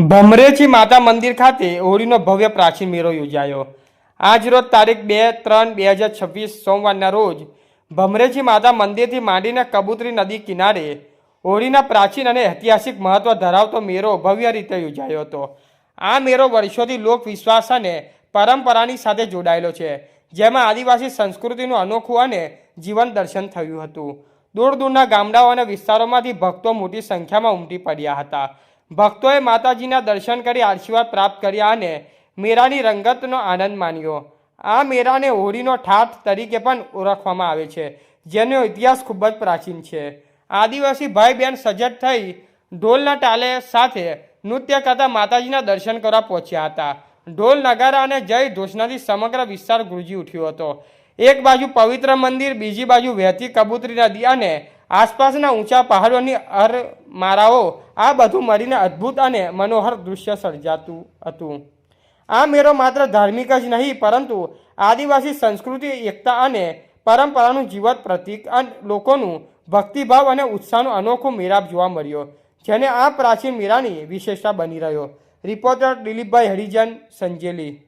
ભમરેજી માતા મંદિર ખાતે હોળીનો ભવ્ય પ્રાચીન મેળો યોજાયો। આજરોજ તારીખ 2/3/2026 સોમવારના રોજ ભમરેજી માતા મંદિરથી માંડીને કબૂતરી નદી કિનારે હોળીના પ્રાચીન અને ઐતિહાસિક મહત્વ ધરાવતો મેળો ભવ્ય રીતે યોજાયો હતો। આ મેળો વર્ષોથી લોકવિશ્વાસ અને પરંપરાની સાથે જોડાયેલો છે, જેમાં આદિવાસી સંસ્કૃતિનું અનોખું અને જીવંત દર્શન થયું હતું। દૂર દૂરના ગામડાઓ અને વિસ્તારોમાંથી ભક્તો મોટી સંખ્યામાં ઉમટી પડ્યા હતા। ભક્તોએ માતાજીના દર્શન કરી આશીર્વાદ પ્રાપ્ત કર્યા અને મેળાની રંગતનો આનંદ માણ્યો। આ મેળાને હોળીનો ઠાઠ તરીકે પણ ઓળખવામાં આવે છે, જેનો ઇતિહાસ ખૂબ જ પ્રાચીન છે। આદિવાસી ભાઈ બહેન સજ્જ થઈ ઢોલના તાલે સાથે નૃત્ય કરતા માતાજીના દર્શન કરવા પહોંચ્યા હતા। ઢોલ નગારા અને જય ઘોષણાથી સમગ્ર વિસ્તાર ગુંજી ઉઠ્યો હતો। એક બાજુ પવિત્ર મંદિર, બીજી બાજુ વહેતી કબૂતરી નદી અને આસપાસના ઊંચા પહાડોની અરમાળાઓ, આ બધું મળીને અદ્ભુત અને મનોહર દૃશ્ય સર્જાતું હતું। આ મેળો માત્ર ધાર્મિક જ નહીં, પરંતુ આદિવાસી સંસ્કૃતિ, એકતા અને પરંપરાનું જીવંત પ્રતીક અને લોકોનું ભક્તિભાવ અને ઉત્સાહનો અનોખો મેળાપ જોવા મળ્યો, જેને આ પ્રાચીન મેળાની વિશેષતા બની રહ્યો। રિપોર્ટર દિલીપભાઈ હરિજન, સંજેલી।